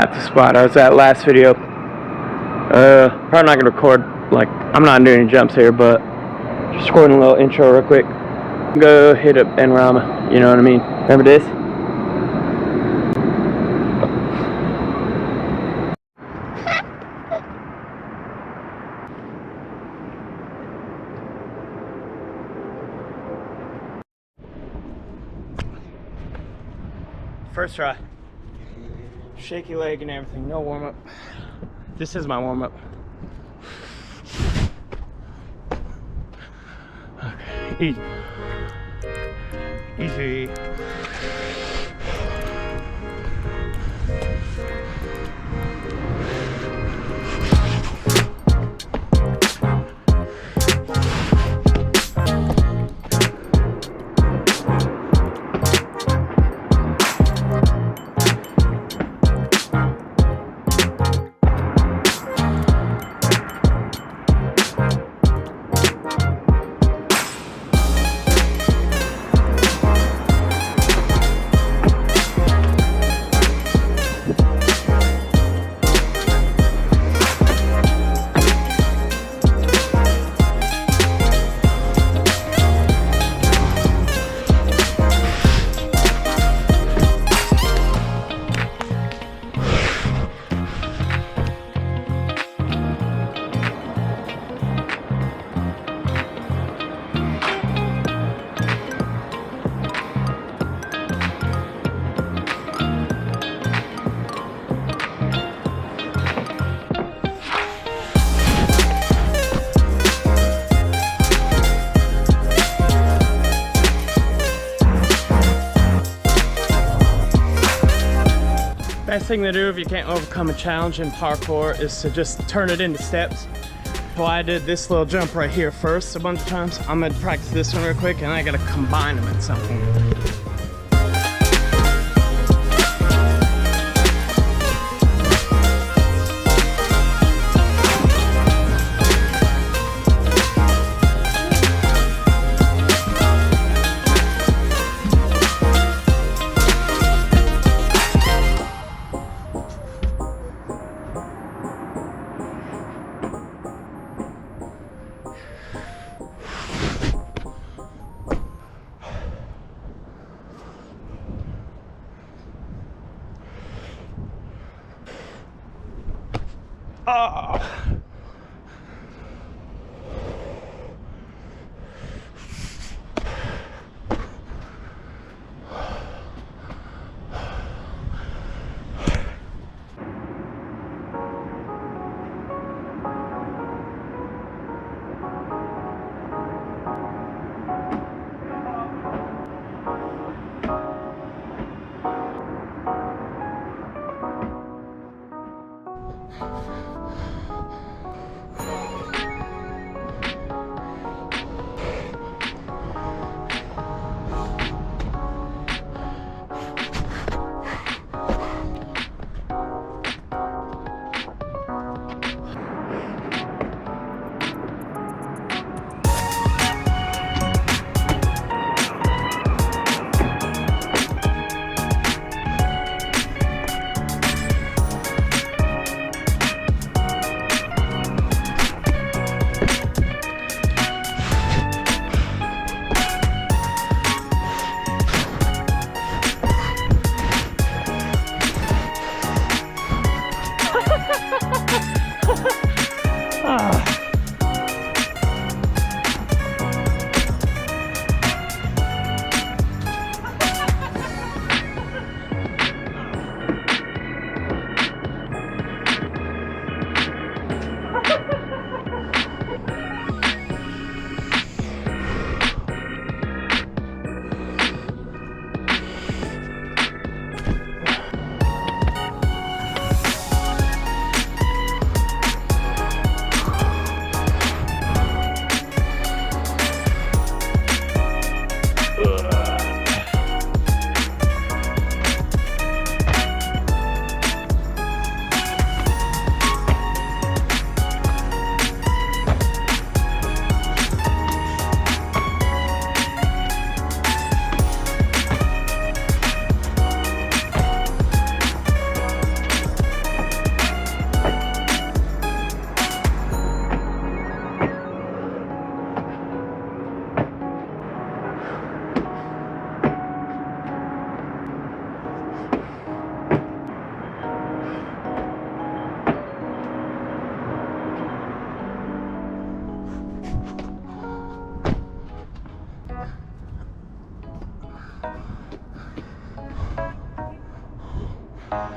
at the spot I was at last video. Probably not gonna record, like, I'm not doing any jumps here, but just recording a little intro real quick. Go hit up En Rama, you know what I mean? Remember this? First try. Shaky leg and everything, no warm up. This is my warm up. Okay, easy. Easy. Best thing to do if you can't overcome a challenge in parkour is to just turn it into steps. Well, I did this little jump right here first a bunch of times. I'm gonna practice this one real quick and I gotta combine them at some point. Oh. Fuck.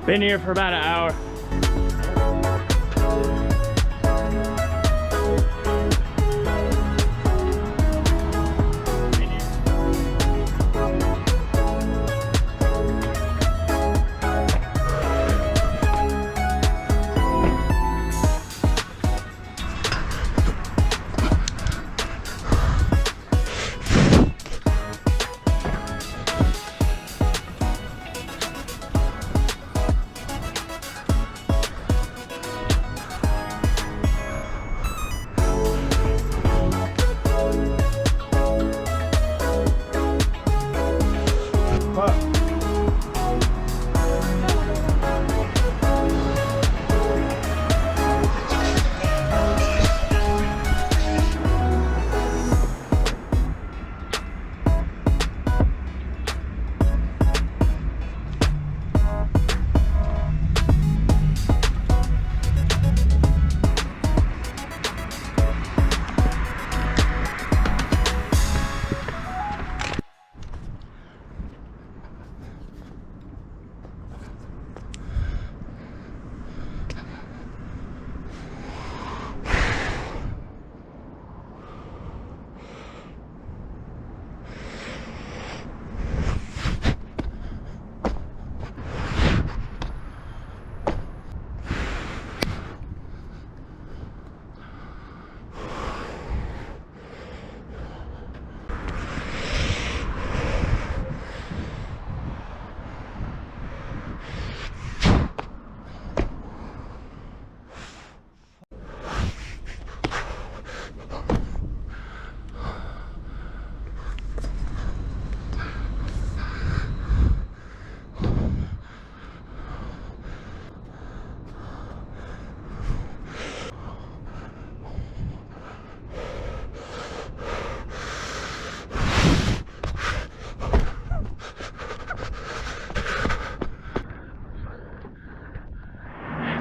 Been here for about an hour.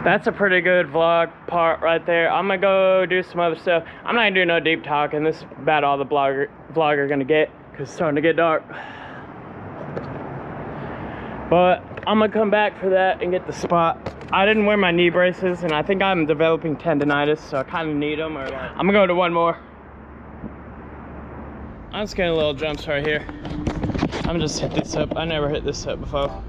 That's a pretty good vlog part right there. I'm gonna go do some other stuff. I'm not gonna do no deep talking. This is about all the vlogger gonna get, because it's starting to get dark. But I'm gonna come back for that and get the spot. I didn't wear my knee braces, and I think I'm developing tendonitis, so I kind of need them. Or I'm gonna go to one more. I'm just getting little jumps right here. I'm just hit this up. I never hit this up before.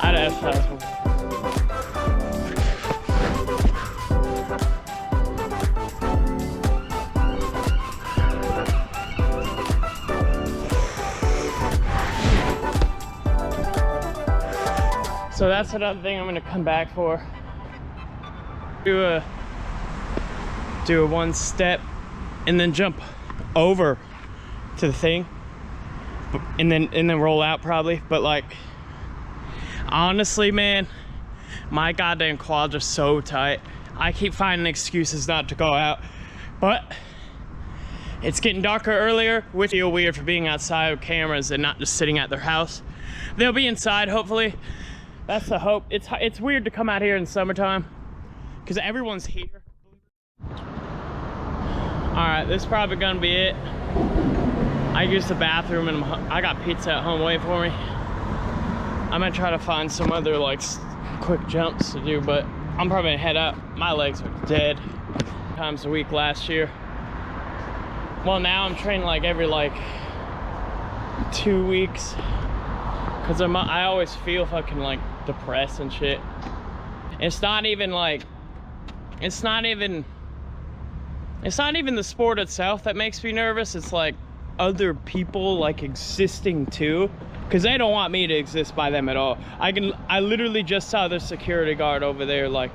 I'd ask that. So that's another thing I'm gonna come back for. Do a one step and then jump over to the thing and then roll out probably. But like, honestly, man, my goddamn quads are so tight. I keep finding excuses not to go out, but it's getting darker earlier, which feel weird for being outside with cameras and not just sitting at their house. They'll be inside, hopefully. That's the hope. It's weird to come out here in summertime because everyone's here. All right, this is probably gonna be it. I used the bathroom and I got pizza at home waiting for me. I'm gonna try to find some other like quick jumps to do, but I'm probably gonna head out. My legs are dead. Times a week last year. Well, now I'm training like every like 2 weeks because I always feel fucking like depressed and shit. It's not even like, it's not even the sport itself that makes me nervous. It's like other people like existing too, because they don't want me to exist by them at all. I literally just saw the security guard over there like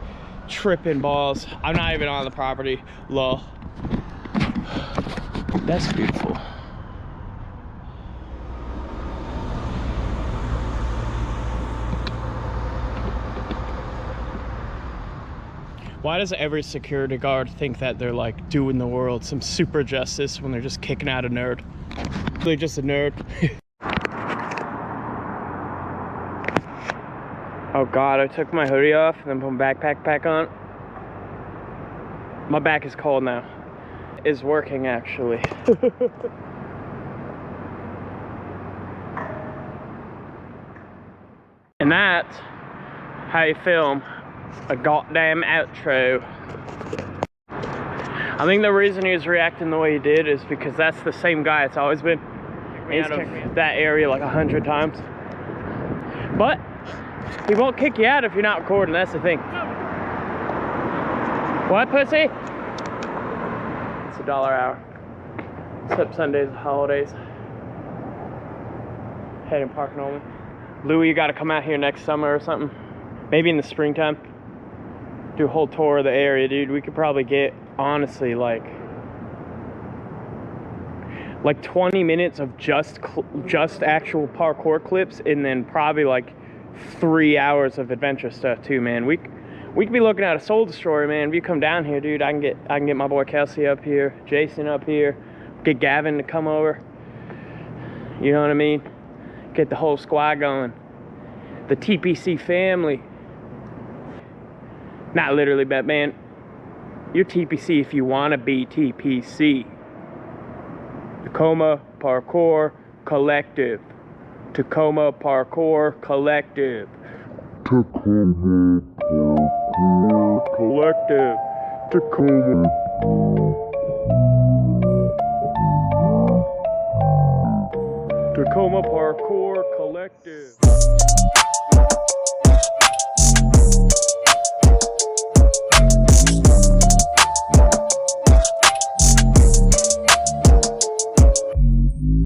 tripping balls. I'm not even on the property. Lol. That's beautiful. Why does every security guard think that they're like doing the world some super justice when they're just kicking out a nerd? Really just a nerd. Oh God, I took my hoodie off and then put my backpack back on. My back is cold now. It's working actually. And that's how you film a goddamn outro. I think the reason he was reacting the way he did is because that's the same guy it's always been. He's kicked that area like 100 times. But he won't kick you out if you're not recording, that's the thing. What, pussy? It's $1 an hour. Except Sundays and holidays. Heading parking only. Louie, you gotta come out here next summer or something. Maybe in the springtime. Do a whole tour of the area, dude. We could probably get, honestly, like 20 minutes of just actual parkour clips, and then probably like 3 hours of adventure stuff too, man. We could be looking at a soul destroyer, man. If you come down here, dude, I can get my boy Kelsey up here, Jason up here, get Gavin to come over. You know what I mean? Get the whole squad going. The TPC family. Not literally, but man, you're TPC if you want to be TPC. Tacoma Parkour Collective. Tacoma Parkour Collective. Tacoma Parkour Collective. Tacoma. Tacoma Parkour Collective.